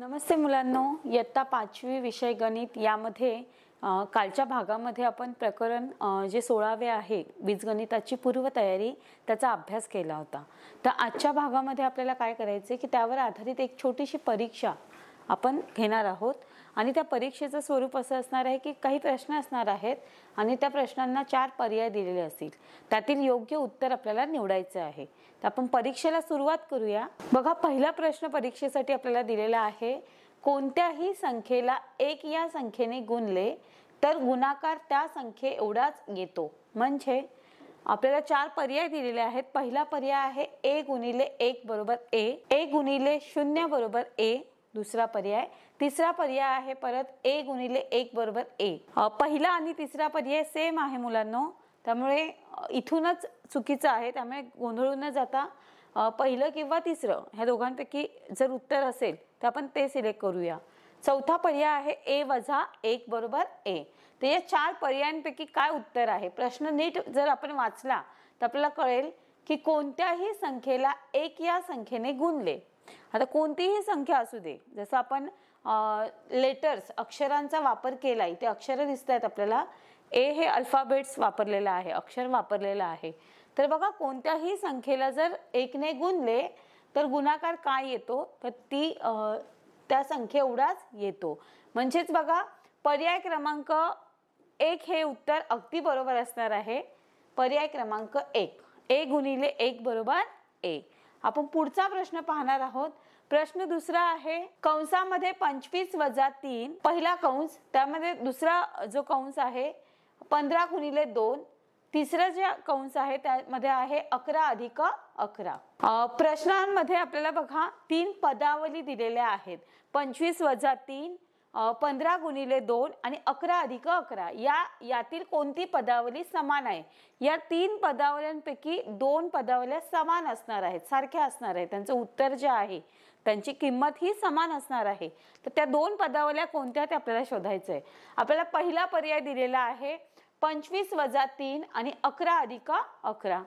नमस्ते मुलांनो, इयत्ता 5वी विषय गणित यामध्ये कालच्या भागामध्ये आपण प्रकरण जे 16वे आहे बीजगणिताची पूर्वतयारी त्याचा अभ्यास केला होता। तर आजच्या भागामध्ये आपल्याला काय करायचे की त्यावर आधारित एक छोटीशी परीक्षा आपण घेणार आहोत आणि त्या परीक्षेचं स्वरूप असं असणार आहे की काही प्रश्न असणार आहेत आणि त्या प्रश्नांना 4 पर्याय दिलेले असतील, त्यातील योग्य उत्तर आपल्याला निवडायचे आहे। तर आपण परीक्षेला सुरुवात करूया। बघा, पहिला प्रश्न परीक्षेसाठी आपल्याला दिलेला आहे, कोणत्याही संख्येला 1 या संख्येने गुणले तर गुणाकार त्या संख्ये एवढाच येतो। म्हणजे आपल्याला 4 पर्याय दिलेले आहेत। पहिला पर्याय आहे a गुणिले 1 बरोबर a गुणिले 0 बरोबर a। दुसरा पर्याय, तिसरा पर्याय आहे परत a गुणिले 1 बरोबर a। पहिला आणि तिसरा पर्याय सेम आहे मुलांनो, त्यामुळे इथूनच चुकीचं आहे, त्यामुळे गोंधळून न जाता पहिलं किंवा तिसरं ह्या दोघांपैकी जर उत्तर असेल तर आपण ते सिलेक्ट करूया। चौथा पर्याय आहे a वजा 1 बरोबर a। तर या 4 पर्यायांपैकी काय उत्तर आहे? प्रश्न नीट जर आपण वाचला तर आपल्याला कळेल की कोणत्याही संख्येला 1 या संख्येने गुणले। आता कोणतीही संख्या असू दे, जसं आपण लेटर्स अक्षरांचा वापर केला, इथे अक्षर दिसतात आपल्याला, ए हे अल्फाबेट्स वापरलेला आहे, अक्षर वापरलेला आहे। तर बघा, कोणत्याही संख्येला जर 1 ने गुणले तर गुणाकार काय येतो? तर त्या संख्ये एवढाच येतो। म्हणजेच बघा, पर्याय क्रमांक 1 हे उत्तर अगदी बरोबर असणार आहे। पर्याय क्रमांक 1 a गुणिले 1 बरोबर a। आपण पुढचा प्रश्न पाहणार आहोत। प्रश्न दुसरा आहे, कंसामध्ये 25 वजा 3 पहिला कंस, त्यामध्ये दुसरा जो कंस आहे 15 गुणिले 2, तिसरा जे कंस आहे त्यामध्ये आहे 11 अधिक 11। प्रश्नांमध्ये आपल्याला बघा 3 पदावली दिलेल्या आहेत, 25 वजा 3, 15 गुणिले 2 आणि 11 अधिक 11। यातील कोणती पदावली समान आहे? या 3 पदावल्यांपैकी 2 पदावल्या समान असणार आहेत, सारख्या असणार आहेत, त्यांचं उत्तर जे आहे त्यांची किंमत ही समान असणार आहे। तर त्या 2 पदावल्या कोणत्या ते आपल्याला शोधायचं आहे। आपल्याला पहिला पर्याय दिलेला आहे 25 वजा 3 आणि 11 अधिक 11।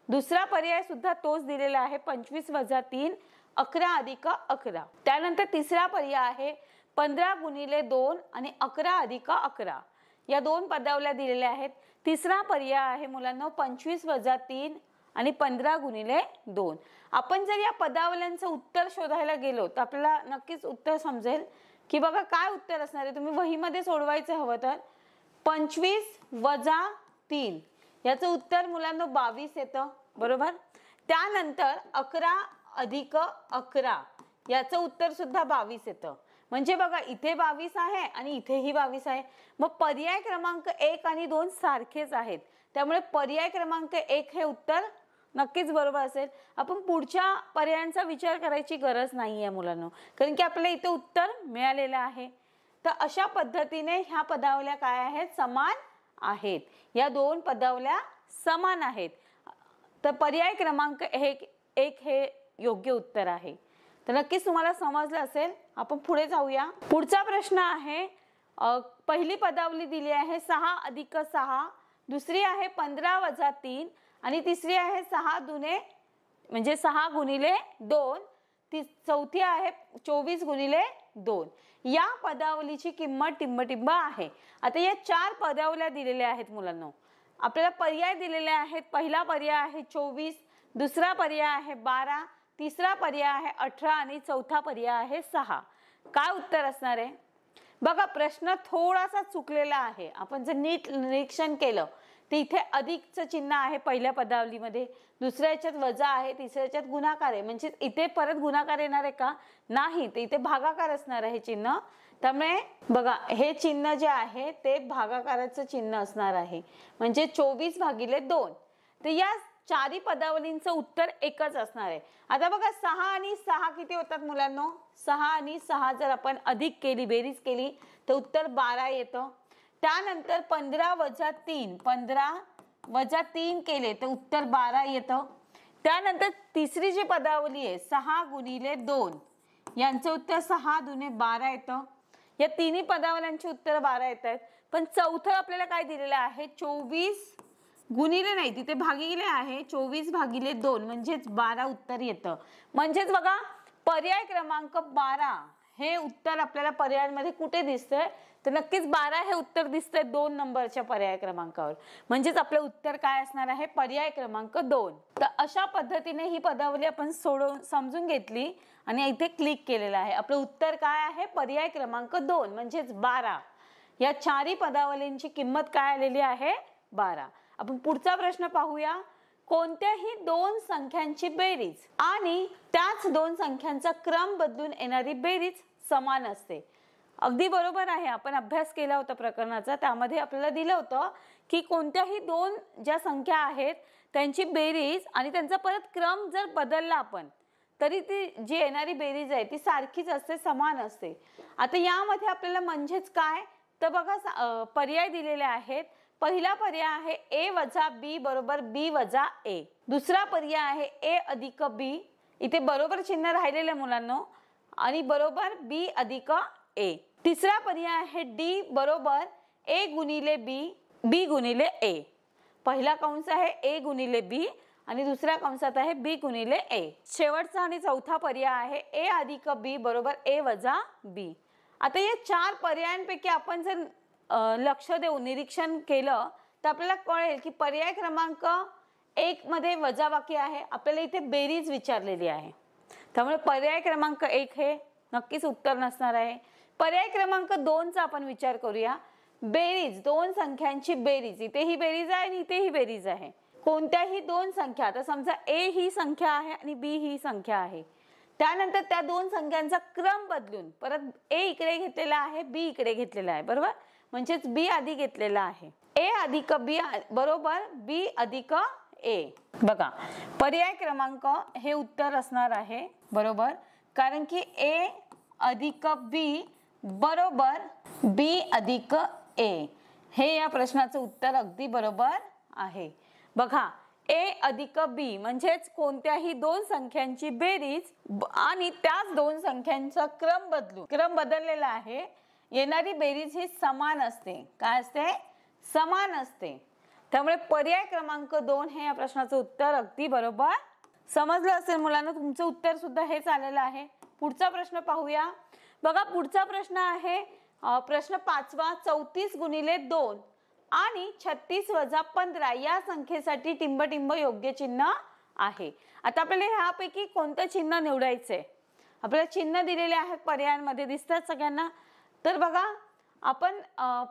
दुसरा पर्याय सुद्धा तोच दिलेला आहे, 25 वजा 3, 11 अधिक 11। त्यानंतर तिसरा पर्याय आहे 15 गुणिले 2 आणि 11 अधिक 11। या 2 पदावल्या दिलेल्या आहेत। तिसरा पर्याय आहे मुलांना 25 वजा 3 आणि 15 गुणिले 2। आपण जर या पदावल्यांचं उत्तर शोधायला गेलो तर आपल्याला नक्कीच उत्तर समजेल की बघा काय उत्तर असणार आहे। तुम्ही वहीमध्ये सोडवायचं हवं तर 25 वजा 3 याचं उत्तर मुलांना 22 येतं, बरोबर। त्यानंतर 11 अधिक 11 याचं उत्तर सुद्धा 22 येतं। म्हणजे बघा, इथे 22 आहे आणि इथेही 22 आहे। मग पर्याय क्रमांक 1 आणि 2 सारखेच आहेत, त्यामुळे पर्याय क्रमांक 1 हे उत्तर नक्कीच बरोबर असेल। आपण पुढच्या पर्यायांचा विचार करायची गरज नाहीये मुलांनो, कारण की आपल्याला इथे उत्तर मिळालेलं आहे। तर अशा पद्धतीने ह्या पदावल्या काय आहेत? समान आहेत। या 2 पदावल्या समान आहेत, तर पर्याय क्रमांक 1 हे योग्य उत्तर आहे। तर नक्कीच तुम्हाला समजलं असेल। आपण पुढे जाऊया। पुढचा प्रश्न आहे, पहिली पदावली दिली आहे 6 अधिक 6, दुसरी आहे 15 वजा 3 आणि तिसरी आहे 6 दुने म्हणजे 6 गुणिले 2, चौथी आहे 24 गुणिले 2। या पदावलीची किंमत टिंबटिंब आहे। आता या 4 पदावल्या दिलेल्या आहेत मुलांनो, आपल्याला पर्याय दिलेले आहेत। पहिला पर्याय आहे 24, दुसरा पर्याय आहे 12, तिसरा पर्याय आहे 18 आणि चौथा पर्याय आहे 6। काय उत्तर असणार आहे? बघा, प्रश्न थोडासा चुकलेला आहे। आपण जर नीट निरीक्षण केलं तर इथे अधिकचं चिन्ह आहे पहिल्या पदावलीमध्ये, दुसऱ्या याच्यात वजा आहे, तिसऱ्या याच्यात गुणाकार आहे। म्हणजे इथे परत गुणाकार येणार आहे का? नाही, तर इथे भागाकार असणार आहे चिन्ह। त्यामुळे बघा, हे चिन्ह जे आहे ते भागाकाराचं चिन्ह असणार आहे, म्हणजे 24 भागिले 2। तर या 4 पदावलींचं उत्तर एकच असणार आहे। आता बघा, 6 आणि 6 किती होतात मुलांनो? 6 आणि 6 जर आपण अधिक केली, बेरीज केली तर उत्तर 12 येतं। त्यानंतर 15 वजा 3, 15 वजा 3 केले तर उत्तर 12 येतं। त्यानंतर तिसरी जी पदावली आहे 6 गुणिले 2, यांचं उत्तर 6 दुने 12 येतं। या तिन्ही पदावल्यांची उत्तर 12 येत आहेत। पण चौथं आपल्याला काय दिलेलं आहे? 24 गुणिले नाही, तिथे भागिले आहे, 24 भागिले 2 म्हणजेच 12 उत्तर येतं। म्हणजेच बघा, पर्याय क्रमांक 12 हे उत्तर आपल्याला पर्यायांमध्ये कुठे दिसतंय तर नक्कीच 12 हे उत्तर दिसतंय 2 नंबरच्या पर्याय क्रमांकावर. म्हणजेच आपलं उत्तर काय असणार आहे पर्याय क्रमांक 2. तर अशा पद्धतीने ही पदावली आपण समजून घेतली आणि इथे क्लिक केलेलं आहे. आपलं उत्तर काय आहे पर्याय क्रमांक 2 म्हणजेच 12. या चारही पदावलींची किंमत काय आलेली आहे 12. आपण पुढचा प्रश्न पाहूया. कोणत्याही दोन संख्यांची बेरीज आणि त्याच दोन संख्यांचा क्रम बदलून येणारी बेरीज समान असते. अगदी बरोबर आहे. आपण अभ्यास केला होता प्रकरणाचा, त्यामध्ये आपल्याला दिलं होतं की कोणत्याही दोन ज्या संख्या आहेत त्यांची बेरीज आणि त्यांचा परत क्रम जर बदलला आपण तरी ती जी येणारी बेरीज आहे ती सारखीच असते, समान असते. आता यामध्ये आपल्याला म्हणजेच काय तर बघा पर्याय दिलेले आहेत. पहिला पर्याय आहे a वजा b बरोबर b वजा a. दुसरा पर्याय आहे a अधिक b, इथे बरोबर चिन्ह राहिलेले मुलांनो, आणि बरोबर b अधिक a. तिसरा पर्याय आहे d बरोबर a गुणिले b b गुणिले a. पहिला कंस आहे a गुणिले b आणि दुसऱ्या कंसात आहे b गुणिले a. शेवटचा आणि चौथा पर्याय आहे a अधिक b बरोबर a वजा b. आता या चार पर्यायांपैकी आपण जर लक्ष देऊन निरीक्षण केलं तर आपल्याला कळेल की पर्याय क्रमांक 1 मध्ये वजाबाकी आहे. आपल्याला इथे बेरीज विचारलेली आहे, त्यामुळे पर्याय क्रमांक 1 हे नक्कीच उत्तर नसणार आहे. पर्याय क्रमांक 2 चा आपण विचार करूया. बेरीज, दोन संख्यांची बेरीज. इथेही बेरीज आहे आणि इथेही बेरीज आहे. कोणत्याही दोन संख्या, आता समजा a ही संख्या आहे आणि b ही संख्या आहे, त्यानंतर त्या दोन संख्यांचा क्रम बदलून परत a इकडे घेतलेला आहे, b इकडे घेतलेला आहे, बरोबर, म्हणजेच b आधी घेतलेला आहे. a अधिक b बरोबर b अधिक a. बघा पर्याय क्रमांक हे उत्तर असणार आहे बरोबर, कारण की a अधिक b बरोबर b अधिक a हे या प्रश्नाचं उत्तर अगदी बरोबर आहे. बघा a अधिक b म्हणजेच कोणत्याही दोन संख्यांची बेरीज आणि त्याच दोन संख्यांचा क्रम बदललेला आहे. येणारी बेरीज ही समान असते. काय असते? समान असते. त्यामुळे पर्याय क्रमांक 2 हे या प्रश्नाचं उत्तर अगदी बरोबर. समजलं असेल मुलांना, तुमचं उत्तर सुद्धा हेच आलेलं आहे. पुढचा प्रश्न पाहूया. बघा पुढचा प्रश्न आहे प्रश्न 5वा. 34 गुणिले 2 आणि 36 वजा 15 या संख्येसाठी टिंबटिंब योग्य चिन्ह आहे. आता आपल्याला ह्यापैकी कोणतं चिन्ह निवडायचंय? आपल्याला चिन्ह दिलेले आहेत पर्यायांमध्ये, दिसतात सगळ्यांना. तर बघा आपण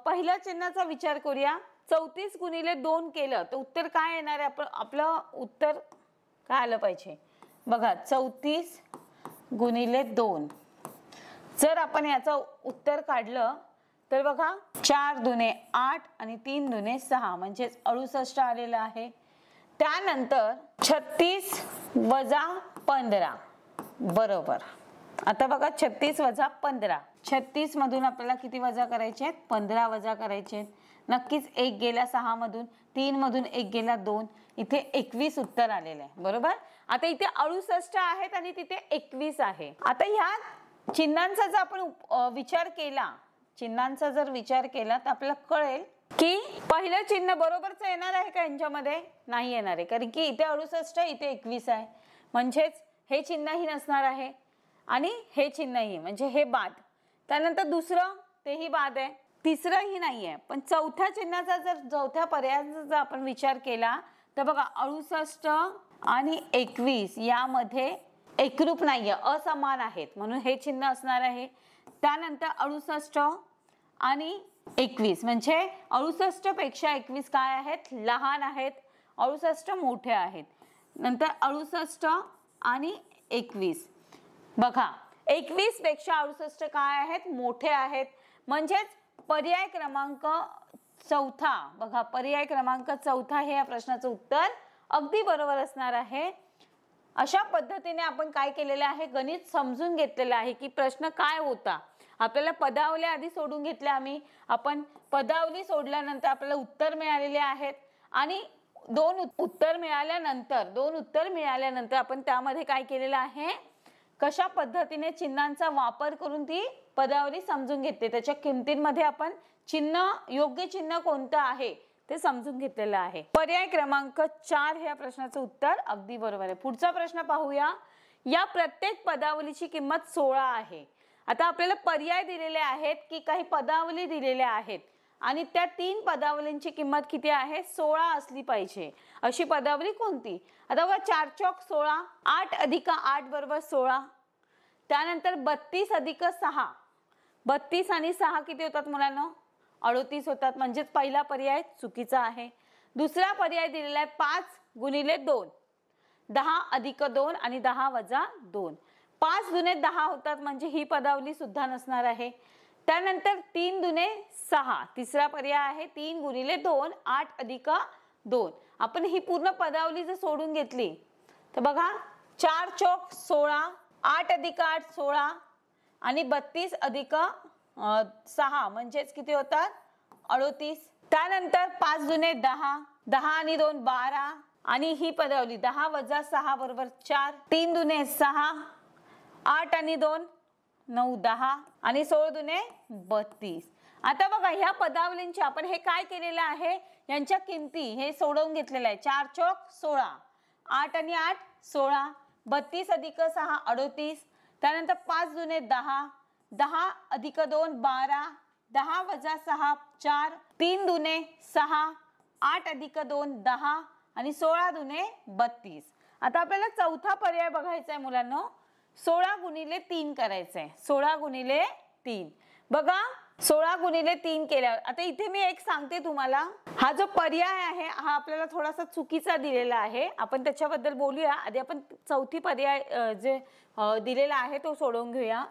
पहिल्या चिन्हाचा विचार करूया. 34 गुणिले 2 केलं तर उत्तर काय येणार आहे? आपलं उत्तर काय आलं पाहिजे? बघा 34 गुणिले 2 जर आपण याचं उत्तर काढलं तर बघा 4 दुने 8 आणि 3 दुने 6 म्हणजे 68 आलेलं आहे. त्यानंतर 36 वजा 15 बरोबर. आता बघा 36 वजा 15, 36 मधून आपल्याला किती वजा करायचे आहेत? 15 वजा करायचे आहेत. नक्कीच 1 गेला 6 मधून, 3 मधून 1 गेला 2, इथे 21 उत्तर आलेलं आहे बरोबर. आता इथे 68 आहेत आणि तिथे 21 आहे. आता ह्या चिन्हांचा जर आपण विचार केला, चिन्हांचा जर विचार केला तर आपल्याला कळेल की पहिलं चिन्ह बरोबरच येणार आहे का यांच्यामध्ये? नाही येणार आहे, कारण की इथे 68 इथे 21 आहे, म्हणजेच हे चिन्हही नसणार आहे आणि हे चिन्हही, म्हणजे हे बाद. त्यानंतर दुसरं तेही बाद आहे, तिसरंही नाही आहे. पण चौथ्या चिन्हाचा जर चौथ्या पर्यायाचा जर आपण विचार केला तर बघा 68 आणि 21 यामध्ये एकरूप नाहीये, असमान आहेत, म्हणून हे चिन्ह असणार आहे. त्यानंतर 68 आणि 21 म्हणजे 68 पेक्षा 21 काय आहेत? लहान आहेत. 68 मोठे आहेत. नंतर 68 आणि 21 बघा 21 पेक्षा 68 काय आहेत? मोठे आहेत. म्हणजेच पर्याय क्रमांक 4 बघा, पर्याय क्रमांक 4 हे या प्रश्नाचं उत्तर अगदी बरोबर असणार आहे. अशा पद्धतीने आपण काय केलेलं आहे? गणित समजून घेतलेलं आहे की प्रश्न काय होता. आपल्याला पदावली आधी सोडून घेतल्या आम्ही. आपण पदावली सोडल्यानंतर आपल्याला उत्तर मिळालेले आहेत आणि दोन उत्तर मिळाल्यानंतर आपण त्यामध्ये काय केलेलं आहे? कशा पद्धतीने चिन्हांचा वापर करून ती पदावली समजून घेतली, त्याच्या किमतींमध्ये आपण योग्य चिन्ह कोणतं आहे ते समजून घेतलेलं आहे. पर्याय क्रमांक 4 हे प्रश्नाचं उत्तर अगदी बरोबर आहे. पुढचा प्रश्न पाहूया. या प्रत्येक पदावलीची किंमत 16 आहे. आता आपल्याला पर्याय दिलेले आहेत की काही पदावली दिलेल्या आहेत आणि त्या 3 पदावलींची किंमत किती आहे? 16 असली पाहिजे. अशी पदावली कोणती? आता बघा 4 चौक 16, 8 अधिक 8 बरोबर 16. त्यानंतर 32 अधिक 6, 32 आणि 6 किती होतात मुलांनो? 38 होतात. म्हणजेच पहिला पर्याय चुकीचा आहे. दुसरा पर्याय दिलेला आहे 5 गुणिले 2, 10 अधिक 2 आणि 10 वजा 2. 5 दुने 10 होतात म्हणजे ही पदावली सुद्धा नसणार आहे. त्यानंतर 3 दुने 6, तिसरा पर्याय आहे 3 गुणिले 2, 8 अधिक 2. आपण ही पूर्ण पदावली जर सोडून घेतली तर बघा 4 चौक 16, 8 अधिक 8 16 आणि 32 अधिक 6 म्हणजेच किती होतात? 38. त्यानंतर 5 दुने 10, 10 आणि 2 12 आणि ही पदावली 10 वजा 6 बरोबर 4, 3 दुने 6, 8 आणि 2 9 10 आणि 16 दुने 32. आता बघा ह्या पदावलींची आपण हे काय केलेलं आहे? यांच्या किमती हे सोडवून घेतलेलं आहे. 4 चौक 16, 8 आणि 8 16, 32 अधिक 6 38. त्यानंतर 5 दुने 10, 10 अधिक 2 12, 10 वजा 6 4, 3 दुने 6, 8 अधिक 2 10 आणि 16 दुने 32. आता आपल्याला चौथा पर्याय बघायचा आहे मुलांनो. 16 गुणिले 3 करायचं आहे. 16 गुणिले 3 बघा 16 गुणिले 3 केल्यावर आता इथे मी एक सांगते तुम्हाला, हा जो पर्याय आहे हा आपल्याला थोडासा चुकीचा दिलेला आहे. आपण त्याच्याबद्दल बोलूया. आधी आपण चौथी पर्याय जे दिलेला आहे तो सोडवून घेऊया.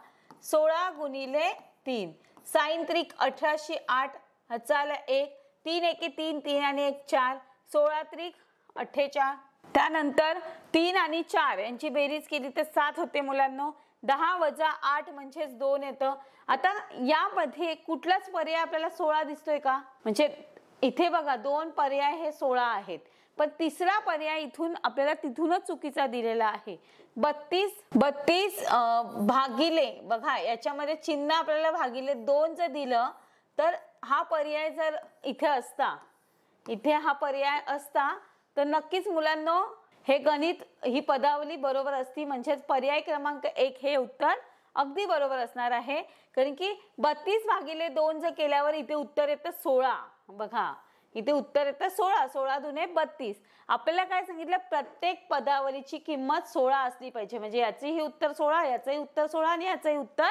16 गुणिले 3, साइन त्रिक 18 8 हचाला 1, 3 एके 3 3 आणि 1 4, 16 त्रिक 48. त्यानंतर 3 आणि 4 यांची बेरीज केली तर 7 होते मुलांनो. 10 वजा 8 म्हणजेच 2 येतं. आता यामध्ये कुठलाच पर्याय आपल्याला 16 दिसतोय का? म्हणजे इथे बघा 2 पर्याय हे 16 आहेत, पण तिसरा पर्याय इथून आपल्याला तिथूनच चुकीचा दिलेला आहे. 32 भागिले बघा याच्यामध्ये चिन्ह आपल्याला भागिले 2 जर दिलं तर हा पर्याय जर इथे असता, इथे हा पर्याय असता तर नक्कीच मुलांनो हे गणित ही पदावली बरोबर असती. म्हणजे पर्याय क्रमांक 1 हे उत्तर अगदी बरोबर असणार आहे. कारण की 32 भागिले 2 जर केल्यावर इथे उत्तर येतं 16. बघा इथे उत्तर येतं 16, 16 दुने 32. आपल्याला काय सांगितलं? प्रत्येक पदावलीची किंमत 16 असली पाहिजे. म्हणजे याचेही उत्तर 16, याचेही उत्तर 16 आणि याचेही उत्तर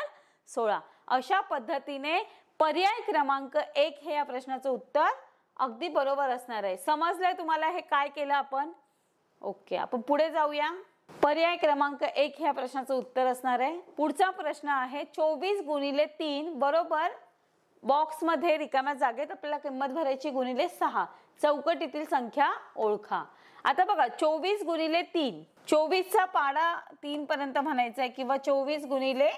16. अशा पद्धतीने पर्याय क्रमांक 1 हे या प्रश्नाचं उत्तर अगदी बरोबर असणार आहे. समजलंय तुम्हाला हे काय केलं आपण? ओके, आपण पुढे जाऊया. पर्याय क्रमांक 1 ह्या प्रश्नाचं उत्तर असणार आहे. पुढचा प्रश्न आहे 24 गुणिले 3 बरोबर बॉक्स मध्ये रिकाम्या जागेत आपल्याला किंमत भरायची गुणिले 6. चौकटीतील संख्या ओळखा. आता बघा 24 गुणिले 3, 24 चा पाडा 3 पर्यंत म्हणायचा आहे किंवा 24 गुणिले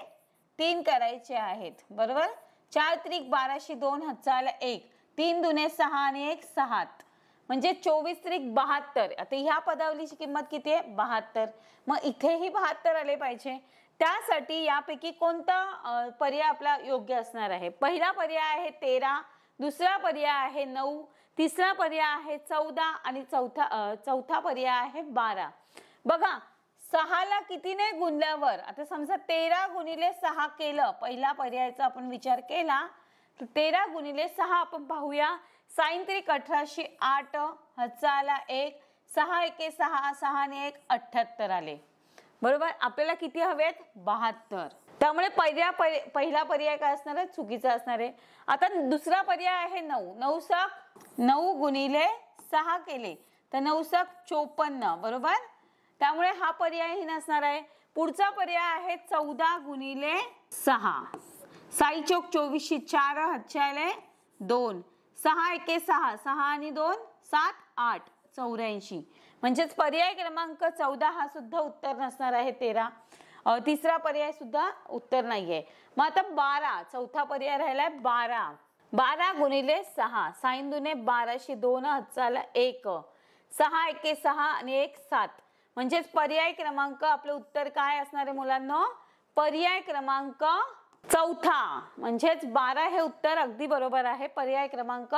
3 करायचे आहेत. बरोबर. 4 त्रिक 12 2 हचाला 1, 3 दुने 6 आणि 1 6, म्हणजे 24 त्रिक 72. आता ह्या पदावलीची किंमत किती आहे? 72. मग इथेही 72 आले पाहिजे. त्यासाठी यापैकी कोणता पर्याय आपला योग्य असणार आहे? पहिला पर्याय आहे 13, दुसरा पर्याय आहे 9, तिसरा पर्याय आहे 14 आणि चौथा पर्याय आहे 12. बघा 6 ला कितीने गुणल्यावर, आता समजा 13 गुणिले 6 केलं, पहिला पर्यायाचा आपण विचार केला तर 13 गुणिले 6 आपण पाहूया. साइन त्रिक 18 8 हचाला 1, 6 एके 6 6 आणि 1 78 आले. बरोबर. आपल्याला किती हवेत? 72. त्यामुळे पहिला पर्याय काय असणार आहे? चुकीचा असणार आहे. आता दुसरा पर्याय आहे 9, 9 गुणिले 6 केले तर 9 54. बरोबर. त्यामुळे हा पर्यायही नसणार आहे. पुढचा पर्याय आहे 14 गुणिले 6, 6 चौक 24 4 हचाले 2, 6 एके 6 6 आणि 2 7 8 84. म्हणजेच पर्याय क्रमांक 14 हा सुद्धा उत्तर नसणार आहे. 13 तिसरा पर्याय सुद्धा उत्तर नाहीये. मग आता 12 चौथा पर्याय राहिलाय 12. 12 गुणिले 6, साइन दुने 12 2 हचाला 1, 6 एके 6 आणि 1 7. म्हणजेच पर्याय क्रमांक आपलं उत्तर काय असणार आहे मुलांनो? पर्याय क्रमांक चौथा म्हणजेच 12 हे उत्तर अगदी बरोबर आहे. पर्याय क्रमांक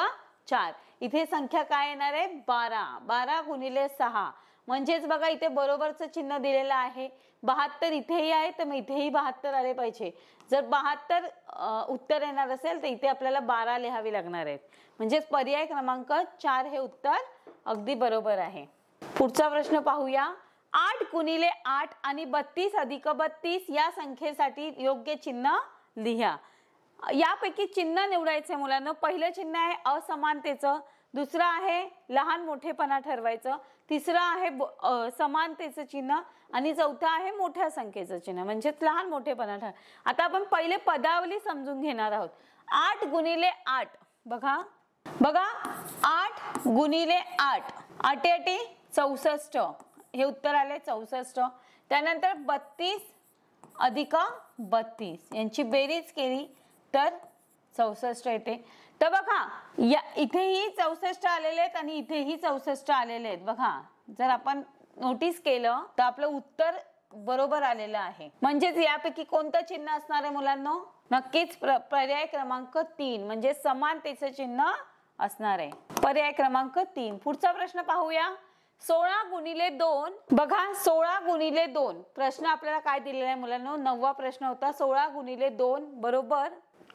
4. इथे संख्या काय येणार आहे? 12. 12 गुणिले 6 म्हणजेच बघा इथे बरोबरचं चिन्ह दिलेलं आहे. 72 इथेही आहे तर मग इथेही 72 आले पाहिजे. जर 72 उत्तर येणार असेल तर इथे आपल्याला 12 लिहावी लागणार आहेत. म्हणजेच पर्याय क्रमांक 4 हे उत्तर अगदी बरोबर आहे. पुढचा प्रश्न पाहूया. 8 गुणिले 8 आणि 32 अधिक 32 या संख्येसाठी योग्य चिन्ह लिहा. यापैकी चिन्ह निवडायचे मुलांना. पहिलं चिन्ह आहे असमानतेचं, दुसरं आहे लहान मोठेपणा ठरवायचं, तिसरं आहे समानतेचं चिन्ह आणि चौथं आहे मोठ्या संख्येचं चिन्ह म्हणजेच लहान मोठेपणा ठर. आता आपण पहिले पदावली समजून घेणार आहोत. 8 गुणिले 8 बघा 8 गुणिले 8 8 8 64 हे उत्तर आले 64. त्यानंतर 32 अधिक 32 यांची बेरीज केली तर 64 येते. तर बघा या इथेही 64 आलेले आहेत आणि इथेही 64 आलेले आहेत. बघा जर आपण नोटीस केलं तर आपलं उत्तर बरोबर आलेलं आहे. म्हणजेच यापैकी कोणतं चिन्ह असणार आहे मुलांना? नक्कीच पर्याय क्रमांक 3 म्हणजे समानतेचं चिन्ह असणार आहे. पर्याय क्रमांक 3. पुढचा प्रश्न पाहूया. 16 गुणिले 2 बघा 16 गुणिले 2 प्रश्न आपल्याला काय दिलेला आहे मुलांना? 9वा प्रश्न होता. 16 गुणिले 2 बरोबर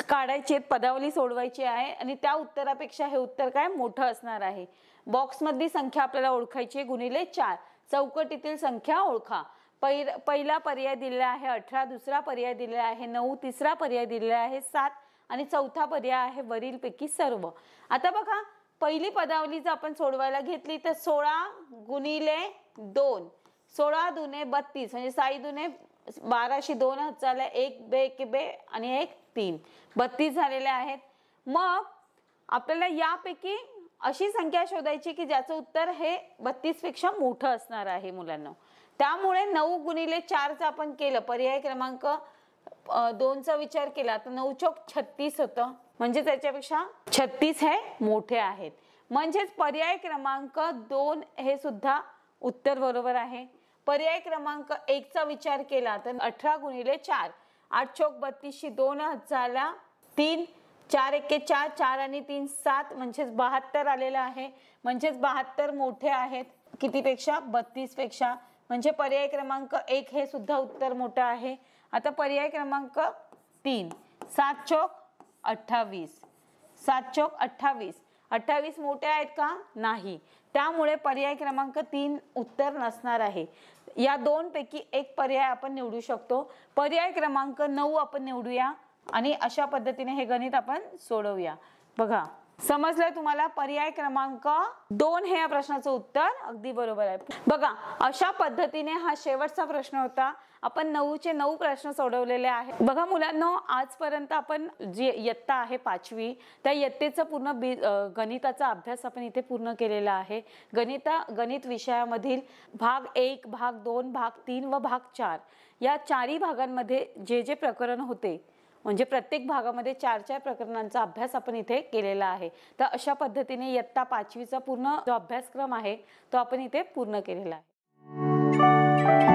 काढायचे पदावली सोडवायची आहे आणि त्या उत्तरापेक्षा हे उत्तर काय मोठं असणार आहे. बॉक्स मधली संख्या आपल्याला ओळखायची गुणिले 4 चौकटीतील संख्या ओळखा. पहिला पर्याय दिलेला आहे 18, दुसरा पर्याय दिलेला आहे 9, तिसरा पर्याय दिलेला आहे 7 आणि चौथा पर्याय आहे वरील पैकी सर्व. आता बघा पहिली पदावली जर आपण सोडवायला घेतली तर 16 गुणिले 2 16 दुने 32 म्हणजे 6 दुने 12 2 हात झाला 1 2 1 2 आणि 1 3 32 झालेले आहेत. मग आपल्याला यापैकी अशी संख्या शोधायची की ज्याचं उत्तर हे 32 पेक्षा मोठं असणार आहे मुलांना. त्यामुळे 9 गुणिले 4चा आपण केलं पर्याय क्रमांक 2चा विचार केला तर 9 चौक 36 होतं. म्हणजे त्याच्यापेक्षा 36 हे मोठे आहेत. म्हणजेच पर्याय क्रमांक 2 हे सुद्धा उत्तर बरोबर आहे. पर्याय क्रमांक 1चा विचार केला तर 18 गुणिले 4 8 चौक 32 2 हात झाला 3 4 1 4 4 आणि 3 7 म्हणजेच 72 आलेला आहे. म्हणजेच 72 मोठे आहेत कितीपेक्षा? 32 पेक्षा. म्हणजे पर्याय क्रमांक 1 हे सुद्धा उत्तर मोठं आहे. आता पर्याय क्रमांक 3 7 चौक 28 7 चौक 28 28 मोठे आहेत का? नाही. त्यामुळे पर्याय क्रमांक 3 उत्तर नसणार आहे. या दोन पैकी एक पर्याय आपण निवडू शकतो. पर्याय क्रमांक 9 आपण निवडूया आणि अशा पद्धतीने हे गणित आपण सोडवूया. बघा समजलं तुम्हाला? पर्याय क्रमांक 2 हे या प्रश्नाचं उत्तर अगदी बरोबर आहे. बघा अशा पद्धतीने हा शेवटचा प्रश्न होता. आपण 9चे 9 प्रश्न सोडवलेले आहेत. बघा मुलांनो आजपर्यंत आपण जे इयत्ता आहे 5वी त्या इयत्तेचा पूर्ण गणिताचा अभ्यास आपण इथे पूर्ण केलेला आहे. गणित विषयामधील भाग 1, भाग 2, भाग 3 व भाग 4 या चारही भागांमध्ये जे जे प्रकरण होते म्हणजे प्रत्येक भागामध्ये 4 प्रकरणांचा अभ्यास आपण इथे केलेला आहे. तर अशा पद्धतीने इयत्ता 5वीचा पूर्ण जो अभ्यासक्रम आहे तो आपण इथे पूर्ण केलेला आहे.